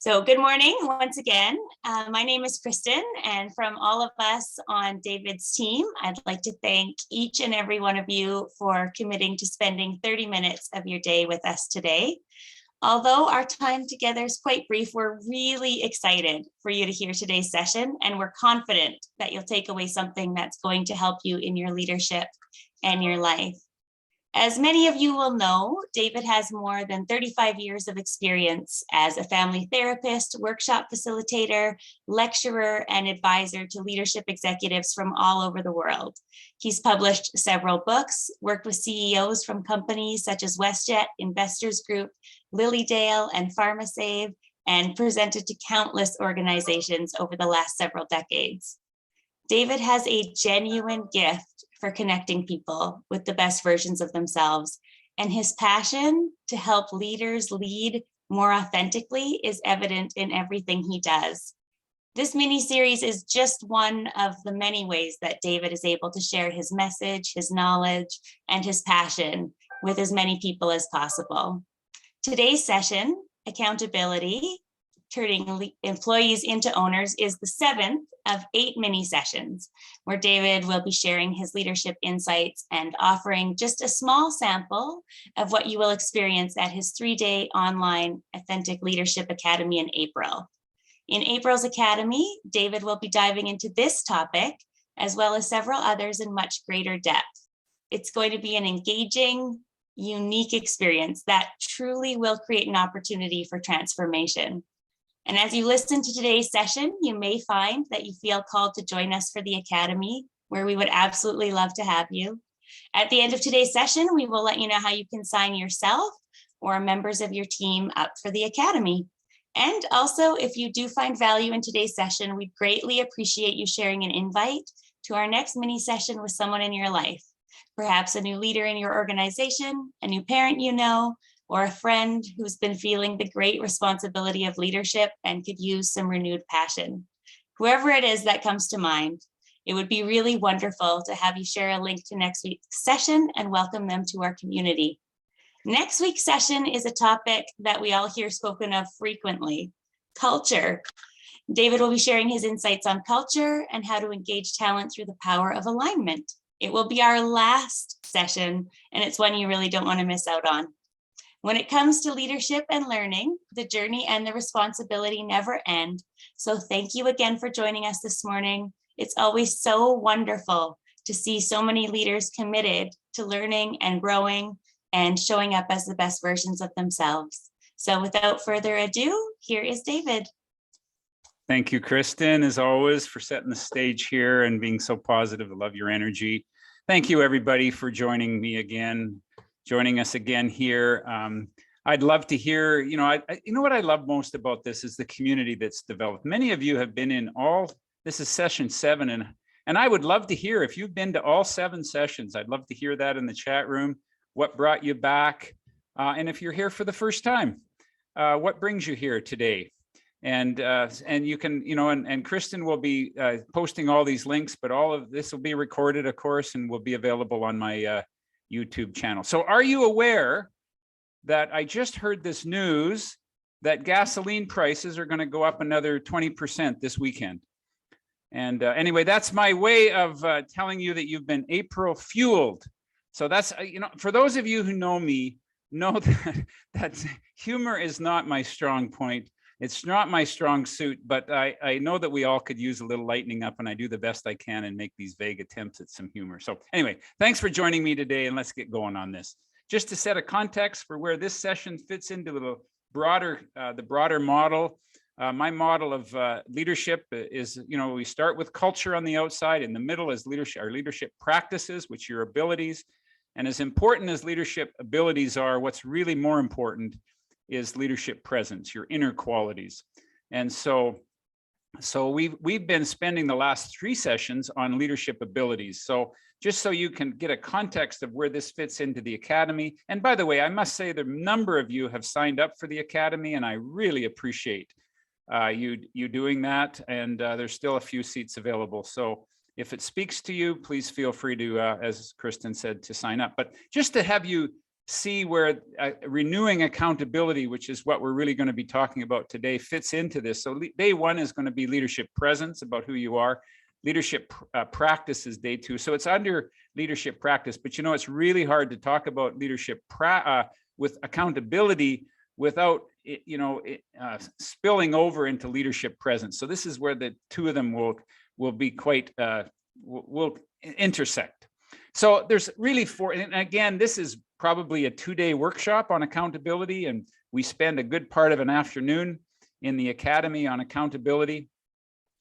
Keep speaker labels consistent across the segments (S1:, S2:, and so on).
S1: So good morning once again. My name is Kristen, and from all of us on David's team, I'd like to thank each and every one of you for committing to spending 30 minutes of your day with us today. Although our time together is quite brief, we're really excited for you to hear today's session, and we're confident that you'll take away something that's going to help you in your leadership and your life. As many of you will know, David has more than 35 years of experience as a family therapist, workshop facilitator, lecturer, and advisor to leadership executives from all over the world. He's published several books, worked with CEOs from companies such as WestJet, Investors Group, Lilydale, and PharmaSave, and presented to countless organizations over the last several decades. David has a genuine gift for connecting people with the best versions of themselves, and his passion to help leaders lead more authentically is evident in everything he does. This mini-series is just one of the many ways that David is able to share his message, his knowledge, and his passion with as many people as possible. Today's session, Accountability, Turning Employees into Owners, is the 7th of 8 mini sessions where David will be sharing his leadership insights and offering just a small sample of what you will experience at his 3-day online Authentic Leadership Academy in April. In April's Academy, David will be diving into this topic as well as several others in much greater depth. It's going to be an engaging, unique experience that truly will create an opportunity for transformation. And as you listen to today's session, you may find that you feel called to join us for the Academy, where we would absolutely love to have you. At the end of today's session, we will let you know how you can sign yourself or members of your team up for the Academy. And also, if you do find value in today's session, we'd greatly appreciate you sharing an invite to our next mini session with someone in your life. Perhaps a new leader in your organization, a new parent you know, or a friend who's been feeling the great responsibility of leadership and could use some renewed passion. Whoever it is that comes to mind, it would be really wonderful to have you share a link to next week's session and welcome them to our community. Next week's session is a topic that we all hear spoken of frequently: culture. David will be sharing his insights on culture and how to engage talent through the power of alignment. It will be our last session, and it's one you really don't want to miss out on. When it comes to leadership and learning, the journey and the responsibility never end. So thank you again for joining us this morning. It's always so wonderful to see so many leaders committed to learning and growing and showing up as the best versions of themselves. So without further ado, here is David.
S2: Thank you, Kristen, as always, for setting the stage here and being so positive. I love your energy. Thank you, everybody, for joining us again here. I'd love to hear, you know what I love most about this is the community that's developed. Many of you have been in this is session 7, and I would love to hear if you've been to all 7 sessions. I'd love to hear that in the chat room. What brought you back? And if you're here for the first time, what brings you here today? And you can, and Kristen will be posting all these links, but all of this will be recorded, of course, and will be available on my YouTube channel. So are you aware that I just heard this news that gasoline prices are going to go up another 20% this weekend? And anyway, that's my way of telling you that you've been April fueled. So that's, for those of you who know me, know that humor is not my strong point. It's not my strong suit, but I know that we all could use a little lightening up, and I do the best I can and make these vague attempts at some humor. So anyway, thanks for joining me today, and let's get going on this. Just to set a context for where this session fits into the broader model. My model of leadership is, we start with culture on the outside. In the middle is leadership, our leadership practices, which are your abilities. And as important as leadership abilities are, what's really more important is leadership presence, your inner qualities. And so we've been spending the last 3 sessions on leadership abilities. So just so you can get a context of where this fits into the Academy. And by the way, I must say the number of you have signed up for the Academy, and I really appreciate you doing that. And there's still a few seats available. So if it speaks to you, please feel free to, as Kristen said, to sign up. But just to have you see where renewing accountability, which is what we're really going to be talking about today, fits into this. So day one is going to be leadership presence, about who you are. Leadership practice is day two. So it's under leadership practice, but you know, it's really hard to talk about leadership with accountability without spilling over into leadership presence. So this is where the two of them will be quite will intersect. So there's really four, and again, this is probably a 2-day workshop on accountability, and we spend a good part of an afternoon in the academy on accountability,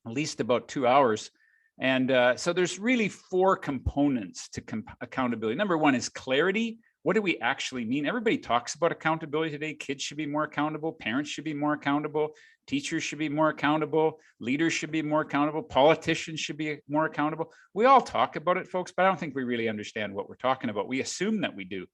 S2: at least about 2 hours. And so there's really 4 components to accountability. Number one is clarity. What do we actually mean? Everybody talks about accountability today. Kids should be more accountable. Parents should be more accountable. Teachers should be more accountable. Leaders should be more accountable. Politicians should be more accountable. We all talk about it, folks, but I don't think we really understand what we're talking about. We assume that we do.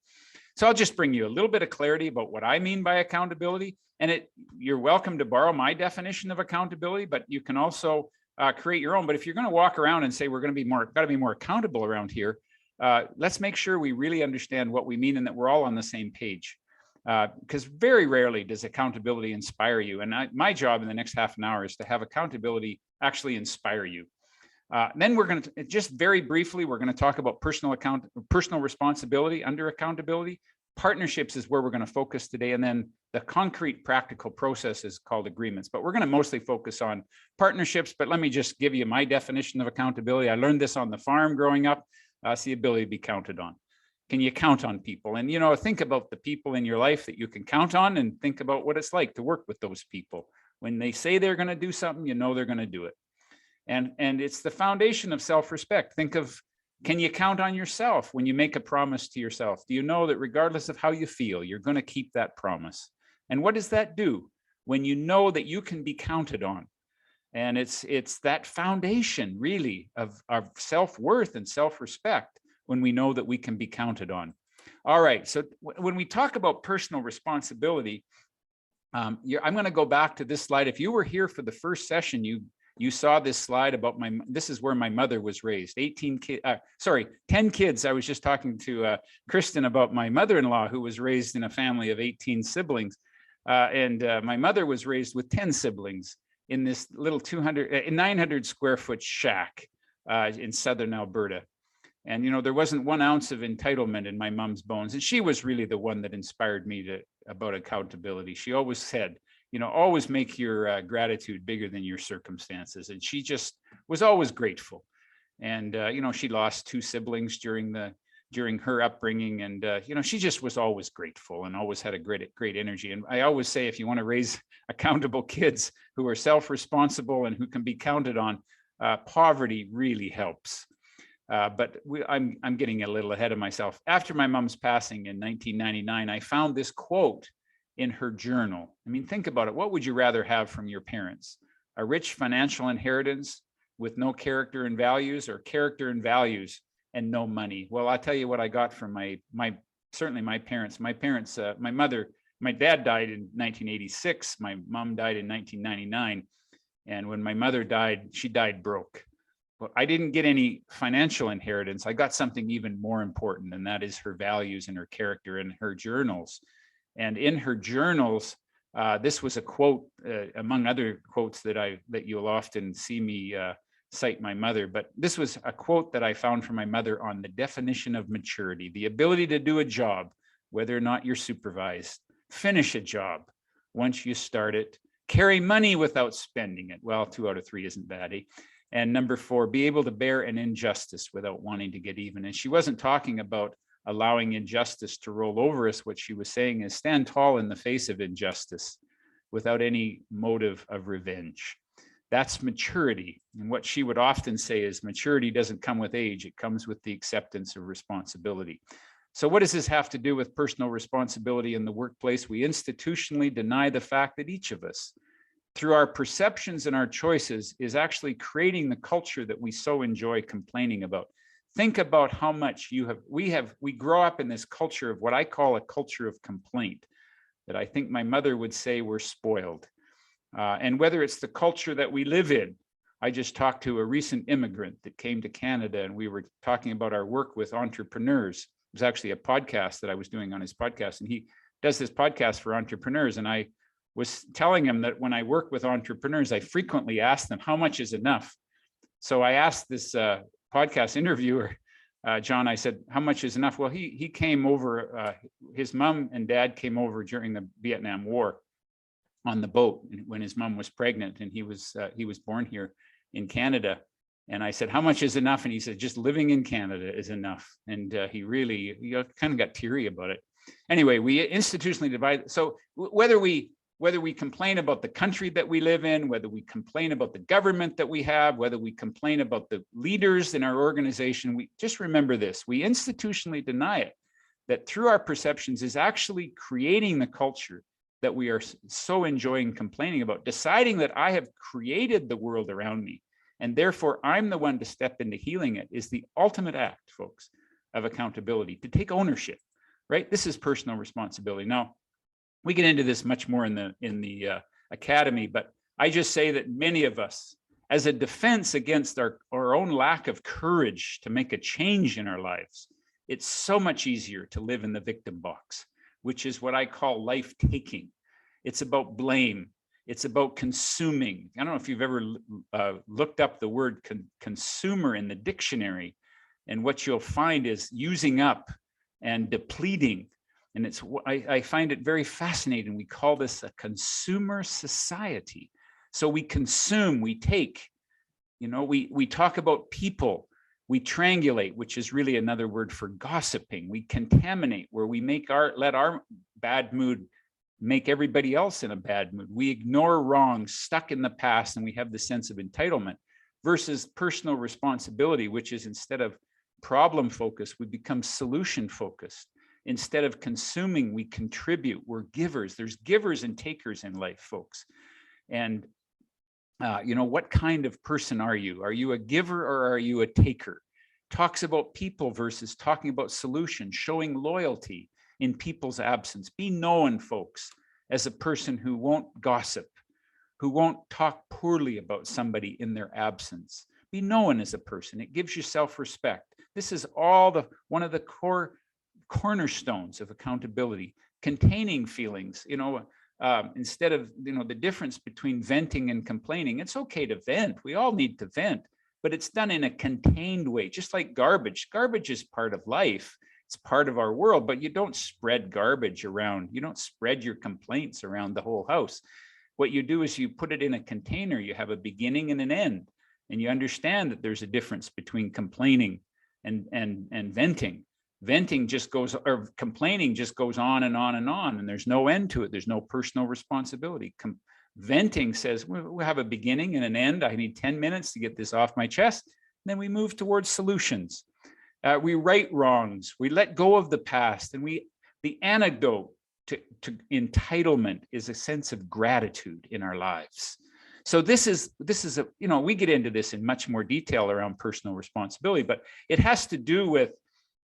S2: So I'll just bring you a little bit of clarity about what I mean by accountability. And you're welcome to borrow my definition of accountability, but you can also create your own. But if you're going to walk around and say we're going to be got to be more accountable around here, let's make sure we really understand what we mean and that we're all on the same page. Because very rarely does accountability inspire you. And my job in the next half an hour is to have accountability actually inspire you. Then we're going to just very briefly, we're going to talk about personal responsibility under accountability. Partnerships is where we're going to focus today. And then the concrete practical process is called agreements, but we're going to mostly focus on partnerships. But let me just give you my definition of accountability. I learned this on the farm growing up. It's the ability to be counted on. Can you count on people? And, think about the people in your life that you can count on, and think about what it's like to work with those people. When they say they're going to do something, they're going to do it. And it's the foundation of self-respect. Think of, can you count on yourself when you make a promise to yourself? Do you know that regardless of how you feel, you're going to keep that promise? And what does that do when you know that you can be counted on? And it's that foundation really of self-worth and self-respect when we know that we can be counted on. All right, so when we talk about personal responsibility, I'm going to go back to this slide. If you were here for the first session, you saw this slide about this is where my mother was raised. 10 kids. I was just talking to Kristen about my mother-in-law, who was raised in a family of 18 siblings. And my mother was raised with 10 siblings in this little 900 square foot shack in southern Alberta. And, there wasn't 1 ounce of entitlement in my mom's bones. And she was really the one that inspired me about accountability. She always said, always make your gratitude bigger than your circumstances. And she just was always grateful. And, she lost 2 siblings during her upbringing. And, she just was always grateful and always had a great energy. And I always say, if you want to raise accountable kids who are self-responsible and who can be counted on, poverty really helps. But I'm getting a little ahead of myself. After my mom's passing in 1999, I found this quote in her journal. I mean, think about it. What would you rather have from your parents? A rich financial inheritance with no character and values, or character and values and no money? Well, I'll tell you what I got from certainly my parents. My dad died in 1986. My mom died in 1999. And when my mother died, she died broke. Well, I didn't get any financial inheritance. I got something even more important, and that is her values and her character and her journals. And in her journals, this was a quote, among other quotes that you'll often see me cite my mother, but this was a quote that I found from my mother on the definition of maturity: the ability to do a job, whether or not you're supervised, finish a job once you start it, carry money without spending it. Well, 2 out of 3 isn't bad, eh? And number 4, be able to bear an injustice without wanting to get even. And she wasn't talking about allowing injustice to roll over us. What she was saying is stand tall in the face of injustice without any motive of revenge. That's maturity. And what she would often say is maturity doesn't come with age. It comes with the acceptance of responsibility. So what does this have to do with personal responsibility in the workplace? We institutionally deny the fact that each of us, through our perceptions and our choices, is actually creating the culture that we so enjoy complaining about. Think about how much we grow up in this culture of what I call a culture of complaint, that I think my mother would say we're spoiled. And whether it's the culture that we live in, I just talked to a recent immigrant that came to Canada, and we were talking about our work with entrepreneurs. was actually a podcast that I was doing on his podcast, and he does this podcast for entrepreneurs. And I was telling him that when I work with entrepreneurs, I frequently ask them, how much is enough? So I asked this podcast interviewer, John, I said, how much is enough? Well, he came over, his mom and dad came over during the Vietnam War on the boat when his mom was pregnant, and he was born here in Canada. And I said, how much is enough? And he said, just living in Canada is enough. And he kind of got teary about it. Anyway, we institutionally divide. So whether we complain about the country that we live in, whether we complain about the government that we have, whether we complain about the leaders in our organization, we just remember this: we institutionally deny it, that through our perceptions is actually creating the culture that we are so enjoying complaining about, deciding that I have created the world around me, and therefore I'm the one to step into healing it, is the ultimate act, folks, of accountability, to take ownership, right? This is personal responsibility. Now, we get into this much more in the academy, but I just say that many of us, as a defense against our own lack of courage to make a change in our lives, it's so much easier to live in the victim box, which is what I call life taking. It's about blame. It's about consuming. I don't know if you've ever looked up the word consumer in the dictionary, and what you'll find is using up and depleting. And I find it very fascinating. We call this a consumer society. So we consume, we take, we talk about people, we triangulate, which is really another word for gossiping. We contaminate, where we let our bad mood make everybody else in a bad mood. We ignore wrongs, stuck in the past, and we have the sense of entitlement, versus personal responsibility, which is, instead of problem focused, we become solution focused. Instead of consuming, we contribute. We're givers. There's givers and takers in life, folks. And what kind of person are you? Are you a giver or are you a taker? Talks about people versus talking about solutions, showing loyalty in people's absence. Be known, folks, as a person who won't gossip, who won't talk poorly about somebody in their absence. Be known as a person. It gives you self-respect. This is all one of the cornerstones of accountability. Containing feelings, instead of, the difference between venting and complaining. It's okay to vent. We all need to vent, but it's done in a contained way, just like garbage. Garbage is part of life. It's part of our world, but you don't spread garbage around. You don't spread your complaints around the whole house. What you do is you put it in a container. You have a beginning and an end, and you understand that there's a difference between complaining and venting. Venting just goes, or complaining just goes on and on and on, and there's no end to it. There's no personal responsibility. Venting says, we'll have a beginning and an end. I need 10 minutes to get this off my chest. And then we move towards solutions. We right wrongs. We let go of the past. And the antidote to entitlement is a sense of gratitude in our lives. So this is we get into this in much more detail around personal responsibility, but it has to do with,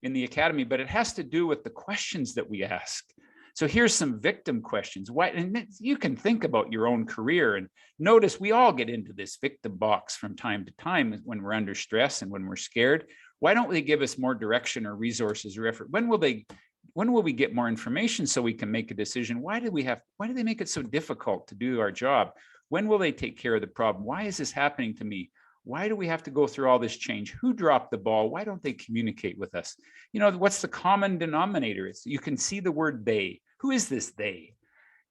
S2: in the academy, but it has to do with the questions that we ask. So here's some victim questions. And you can think about your own career and notice we all get into this victim box from time to time when we're under stress and when we're scared. Why don't they give us more direction or resources or effort? When will we get more information so we can make a decision? Why do they make it so difficult to do our job? When will they take care of the problem? Why is this happening to me? Why do we have to go through all this change? Who dropped the ball? Why don't they communicate with us? What's the common denominator? You can see the word they. Who is this they?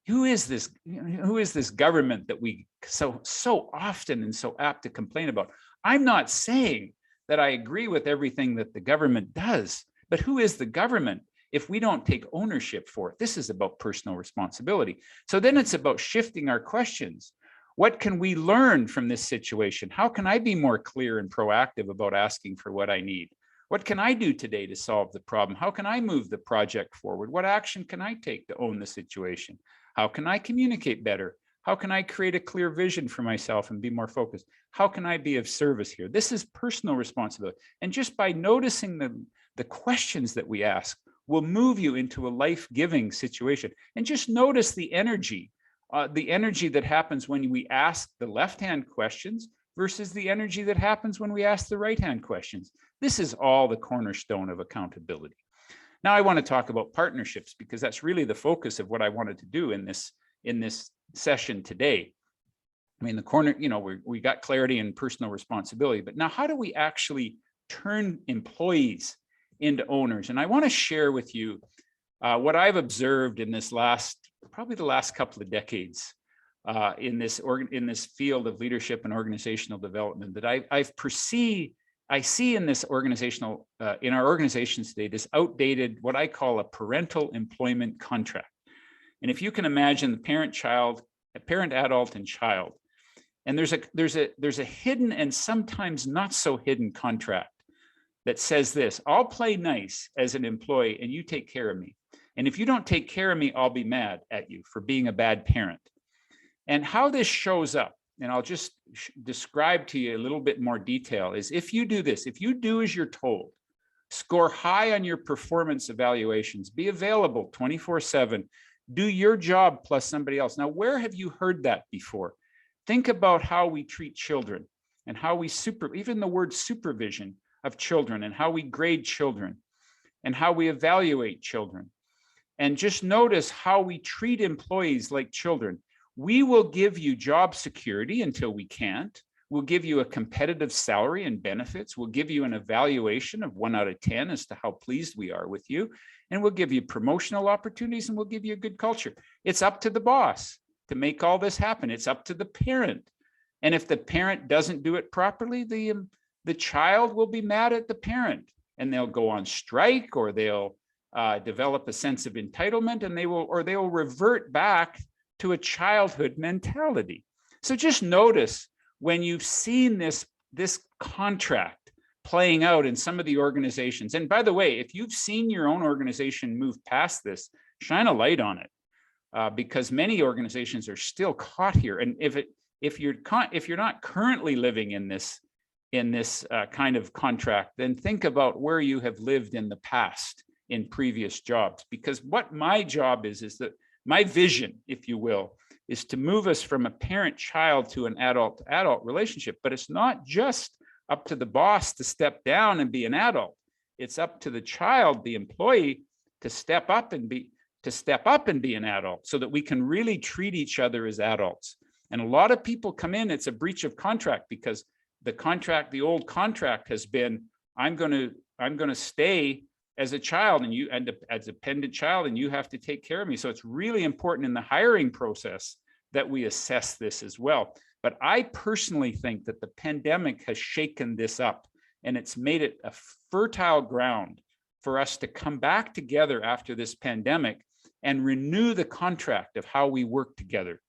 S2: Who is this government that we so often and so apt to complain about? I'm not saying that I agree with everything that the government does, but who is the government if we don't take ownership for it? This is about personal responsibility. So then it's about shifting our questions. What can we learn from this situation? How can I be more clear and proactive about asking for what I need? What can I do today to solve the problem? How can I move the project forward? What action can I take to own the situation? How can I communicate better? How can I create a clear vision for myself and be more focused? How can I be of service here? This is personal responsibility. And just by noticing the questions that we ask will move you into a life-giving situation. And just notice the energy that happens when we ask the left-hand questions versus the energy that happens when we ask the right-hand questions. This is all the cornerstone of accountability. Now I want to talk about partnerships, because that's really the focus of what I wanted to do in this session today. I mean, the corner, we got clarity and personal responsibility, but now how do we actually turn employees into owners? And I want to share with you what I've observed in this probably the last couple of decades in this field of leadership and organizational development, that I see in this organizational, in our organizations today, this outdated, what I call a parental employment contract. And if you can imagine the parent, adult, and child, and there's a hidden and sometimes not so hidden contract that says this: I'll play nice as an employee and you take care of me. And if you don't take care of me, I'll be mad at you for being a bad parent. And how this shows up, and I'll just describe to you a little bit more detail, is if you do this, if you do as you're told, score high on your performance evaluations, be available 24/7, do your job plus somebody else. Now, where have you heard that before? Think about how we treat children and how we even the word supervision of children, and how we grade children and how we evaluate children. And just notice how we treat employees like children. We will give you job security until we can't. We'll give you a competitive salary and benefits. We'll give you an evaluation of 1 out of 10 as to how pleased we are with you. And we'll give you promotional opportunities, and we'll give you a good culture. It's up to the boss to make all this happen. It's up to the parent. And if the parent doesn't do it properly, the child will be mad at the parent, and they'll go on strike, or they'll develop a sense of entitlement, and they will revert back to a childhood mentality. So just notice when you've seen this contract playing out in some of the organizations. And by the way, if you've seen your own organization move past this, shine a light on it, because many organizations are still caught here. And if you're not currently living in this kind of contract, then think about where you have lived in the past in previous jobs. Because what my job is that my vision, if you will, is to move us from a parent-child to an adult-to-adult relationship. But it's not just up to the boss to step down and be an adult. It's up to the child, the employee, to step up and be an adult, so that we can really treat each other as adults. And a lot of people come in, it's a breach of contract, because the old contract has been, I'm going to stay as a child, and you end up as a dependent child, and you have to take care of me. So it's really important in the hiring process that we assess this as well. But I personally think that the pandemic has shaken this up, and it's made it a fertile ground for us to come back together after this pandemic and renew the contract of how we work together.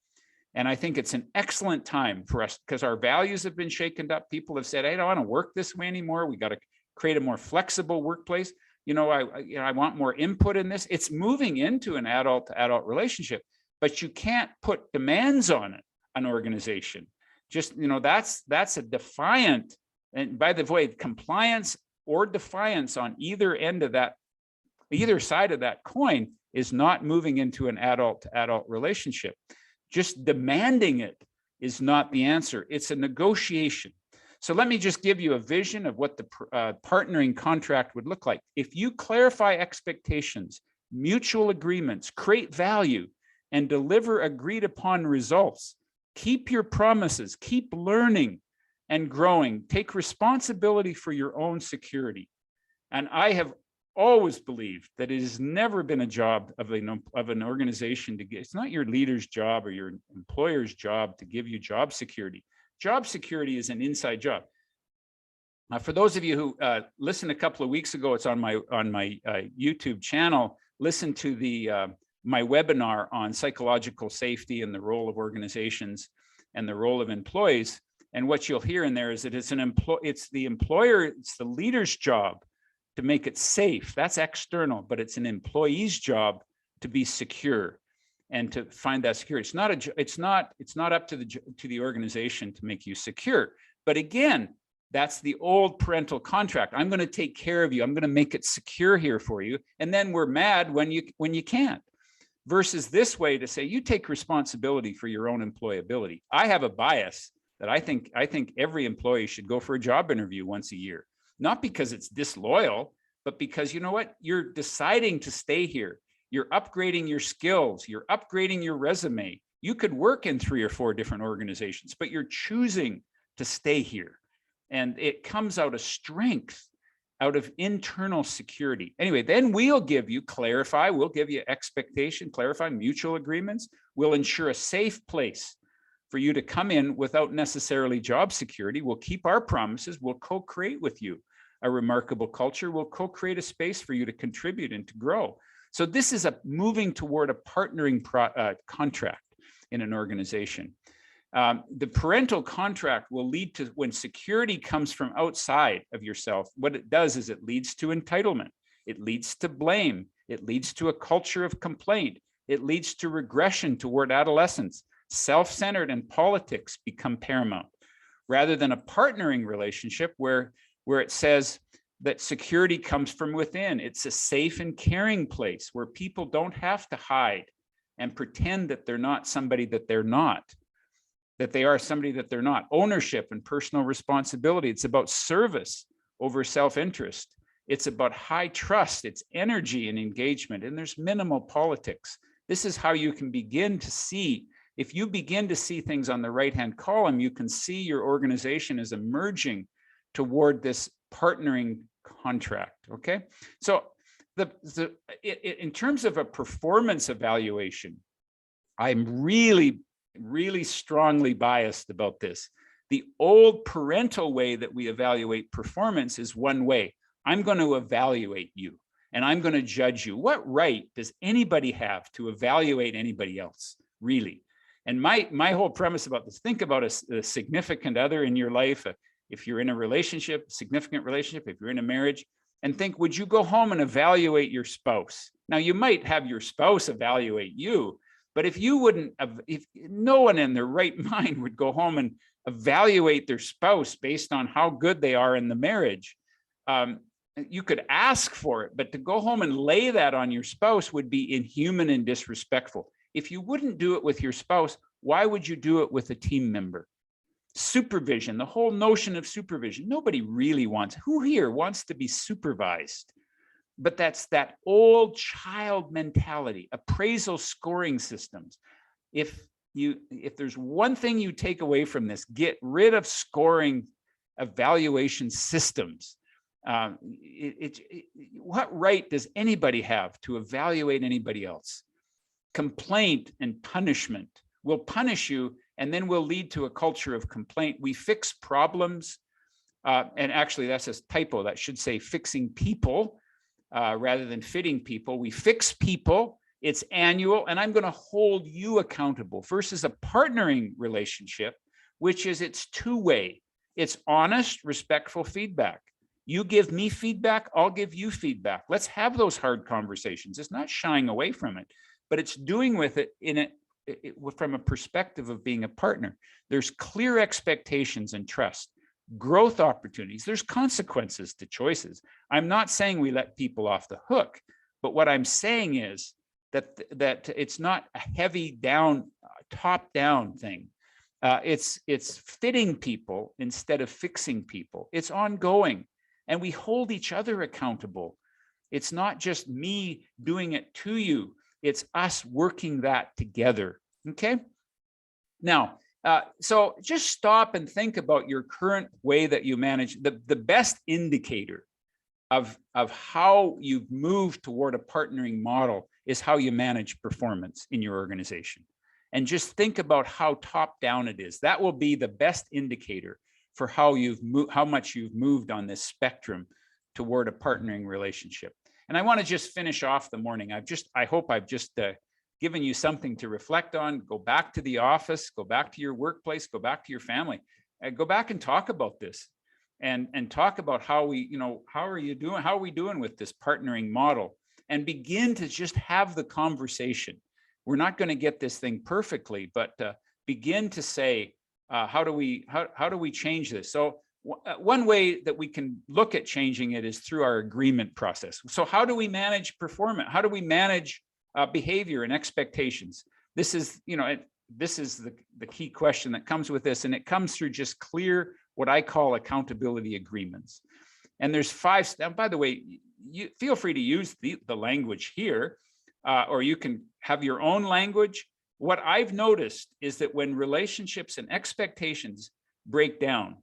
S2: And I think it's an excellent time for us, because our values have been shaken up. People have said, I don't want to work this way anymore. We got to create a more flexible workplace. I want more input in this. It's moving into an adult-to-adult relationship, but you can't put demands on an organization. Just, that's a defiant, and by the way, compliance or defiance on either side of that coin is not moving into an adult-to-adult relationship. Just demanding it is not the answer. It's a negotiation. So let me just give you a vision of what the partnering contract would look like. If you clarify expectations, mutual agreements, create value, and deliver agreed upon results, keep your promises, keep learning and growing, take responsibility for your own security. And I have always believed that it has never been a job of an organization to get, it's not your leader's job or your employer's job to give you job security. Job security is an inside job. For those of you who listened a couple of weeks ago, it's on my YouTube channel, listen to my webinar on psychological safety and the role of organizations and the role of employees. And what you'll hear in there is that it's the leader's job to make it safe. That's external, but it's an employee's job to be secure and to find that security. It's not up to the organization to make you secure. But again, that's the old parental contract. I'm going to take care of you. I'm going to make it secure here for you. And then we're mad when you can't. Versus this way to say, you take responsibility for your own employability. I have a bias that I think every employee should go for a job interview once a year. Not because it's disloyal, but because you know what? You're deciding to stay here. You're upgrading your skills. You're upgrading your resume. You could work in 3 or 4 different organizations, but you're choosing to stay here. And it comes out of strength, out of internal security. Anyway, then we'll give you, we'll give you expectation, clarify mutual agreements. We'll ensure a safe place for you to come in without necessarily job security. We'll keep our promises. We'll co-create with you a remarkable culture. We'll co-create a space for you to contribute and to grow. So this is a moving toward a partnering contract in an organization. The parental contract will lead to, when security comes from outside of yourself, what it does is it leads to entitlement. It leads to blame. It leads to a culture of complaint. It leads to regression toward adolescence. Self-centered and politics become paramount, rather than a partnering relationship where it says that security comes from within. It's a safe and caring place where people don't have to hide and pretend that they're not somebody that they're not, that they are somebody that they're not. Ownership and personal responsibility. It's about service over self-interest. It's about high trust. It's energy and engagement, and there's minimal politics. This is how you can begin to see, if you begin to see things on the right-hand column, you can see your organization is emerging toward this partnering contract, okay? So in terms of a performance evaluation, I'm really strongly biased about this. The old parental way that we evaluate performance is one way. I'm going to evaluate you and I'm going to judge you. What right does anybody have to evaluate anybody else, really? And my whole premise about this, think about a significant other in your life. If you're in a relationship, significant relationship, if you're in a marriage, and think, would you go home and evaluate your spouse? Now, you might have your spouse evaluate you, but if no one in their right mind would go home and evaluate their spouse based on how good they are in the marriage, you could ask for it, but to go home and lay that on your spouse would be inhuman and disrespectful. If you wouldn't do it with your spouse, why would you do it with a team member? Supervision, the whole notion of supervision. Nobody really wants, who here wants to be supervised? But that's that old child mentality, appraisal scoring systems. If there's one thing you take away from this, get rid of scoring evaluation systems. What right does anybody have to evaluate anybody else? Complaint and punishment will punish you, and then will lead to a culture of complaint. We fix problems, and actually that's a typo. That should say fixing people rather than fitting people. We fix people, it's annual, and I'm going to hold you accountable, versus a partnering relationship, which is it's two-way. It's honest, respectful feedback. You give me feedback, I'll give you feedback. Let's have those hard conversations. It's not shying away from it, but it's doing with it from a perspective of being a partner. There's clear expectations and trust, growth opportunities. There's consequences to choices. I'm not saying we let people off the hook, but what I'm saying is that it's not a heavy down, top down thing. It's fitting people instead of fixing people. It's ongoing, and we hold each other accountable. It's not just me doing it to you. It's us working that together, okay? Now, so just stop and think about your current way that you manage. The best indicator of how you've moved toward a partnering model is how you manage performance in your organization. And just think about how top down it is. That will be the best indicator for how much you've moved on this spectrum toward a partnering relationship. And I want to just finish off the morning. I hope I've just given you something to reflect on. Go back to the office, go back to your workplace, go back to your family, go back and talk about this, and talk about how are we doing with this partnering model, and begin to just have the conversation. We're not going to get this thing perfectly, but begin to say, how do we change this? So one way that we can look at changing it is through our agreement process. So how do we manage performance? How do we manage behavior and expectations? This is, this is the key question that comes with this, and it comes through just clear, what I call accountability agreements. And there's 5 steps. By the way, you feel free to use the language here, or you can have your own language. What I've noticed is that when relationships and expectations break down,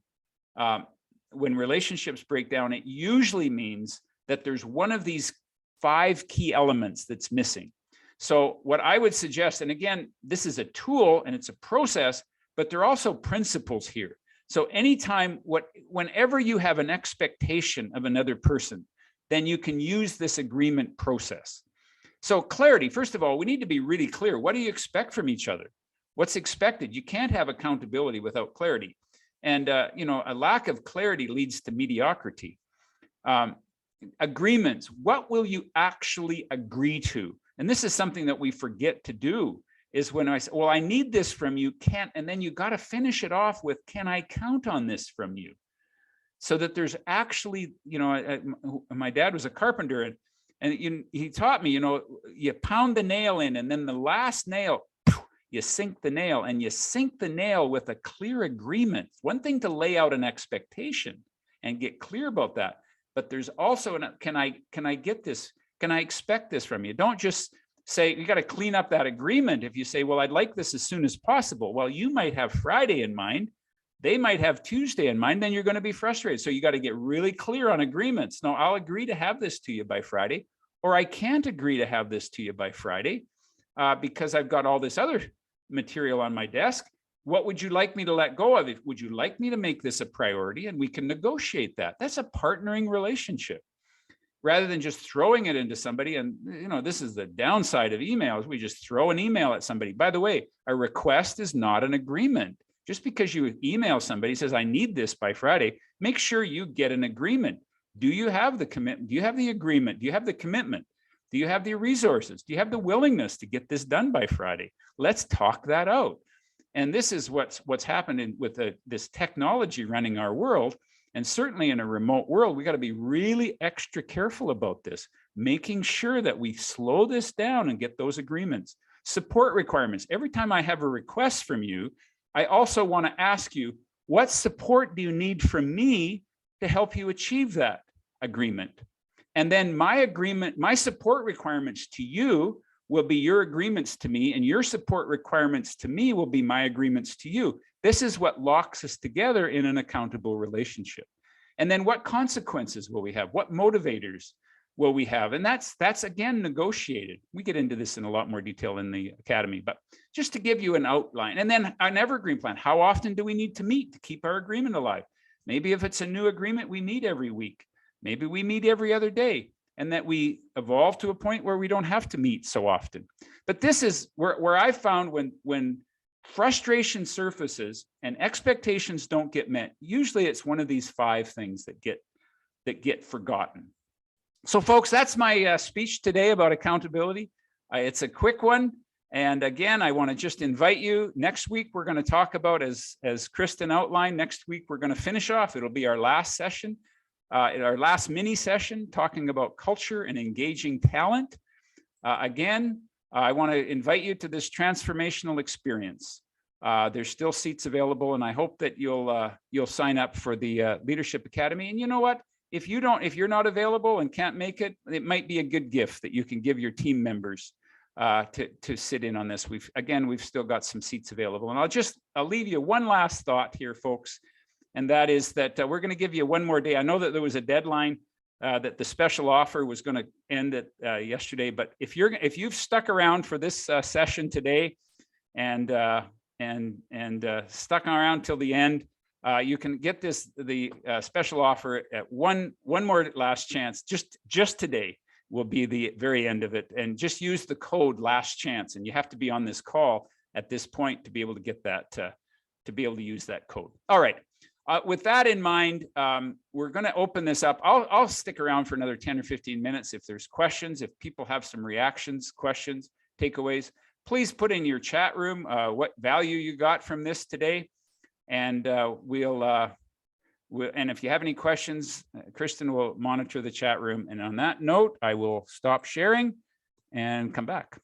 S2: it usually means that there's one of these 5 key elements that's missing. So what I would suggest, and again, this is a tool and it's a process, but there are also principles here. So anytime, whenever you have an expectation of another person, then you can use this agreement process. So clarity, first of all, we need to be really clear. What do you expect from each other? What's expected? You can't have accountability without clarity. And a lack of clarity leads to mediocrity. Agreements, what will you actually agree to? And this is something that we forget to do, is when I say, well, I need this from you, can't, and then you got to finish it off with, can I count on this from you? So that there's actually, my dad was a carpenter, and he taught me, you pound the nail in, and then the last nail, you sink the nail, and you sink the nail with a clear agreement. One thing to lay out an expectation and get clear about that, but there's also, can I get this? Can I expect this from you? Don't just say, you got to clean up that agreement. If you say, well, I'd like this as soon as possible. Well, you might have Friday in mind. They might have Tuesday in mind, then you're going to be frustrated. So you got to get really clear on agreements. No, I'll agree to have this to you by Friday, or I can't agree to have this to you by Friday because I've got all this other material on my desk. What would you like me to let go of? Would you like me to make this a priority? And we can negotiate that. That's a partnering relationship, rather than just throwing it into somebody. And this is the downside of emails. We just throw an email at somebody. By the way, a request is not an agreement. Just because you email somebody says, I need this by Friday, make sure you get an agreement. Do you have the commitment? Do you have the agreement? Do you have the commitment? Do you have the resources? Do you have the willingness to get this done by Friday? Let's talk that out. And this is what's happened with this technology running our world. And certainly in a remote world, we got to be really extra careful about this, making sure that we slow this down and get those agreements. Support requirements. Every time I have a request from you, I also want to ask you, what support do you need from me to help you achieve that agreement? And then my support requirements to you will be your agreements to me, and your support requirements to me will be my agreements to you. This is what locks us together in an accountable relationship. And then what consequences will we have? What motivators will we have? And that's again negotiated. We get into this in a lot more detail in the academy, but just to give you an outline. And then an evergreen plan. How often do we need to meet to keep our agreement alive? Maybe if it's a new agreement, we meet every week. Maybe we meet every other day, and that we evolve to a point where we don't have to meet so often. But this is where I found when frustration surfaces and expectations don't get met, usually it's one of these 5 things that get forgotten. So folks, that's my speech today about accountability. It's a quick one. And again, I want to just invite you. Next week, we're going to talk about, as Kristen outlined, next week, we're going to finish off. It'll be our last session, our last mini session, talking about culture and engaging talent. Again, I want to invite you to this transformational experience. There's still seats available, and I hope that you'll sign up for the Leadership Academy. And you know what? If you're not available and can't make it, it might be a good gift that you can give your team members to sit in on this. We've still got some seats available. And I'll leave you one last thought here, folks. And that is that we're going to give you one more day. I know that there was a deadline that the special offer was going to end at yesterday, but if you've stuck around for this session today and stuck around till the end, you can get the special offer at one more last chance. Just today will be the very end of it, and just use the code last chance. And you have to be on this call at this point to be able to get that to be able to use that code. All right. With that in mind, we're going to open this up. I'll stick around for another 10 or 15 minutes if there's questions, if people have some reactions, questions, takeaways. Please put in your chat room what value you got from this today. And and if you have any questions, Kristen will monitor the chat room. And on that note, I will stop sharing and come back.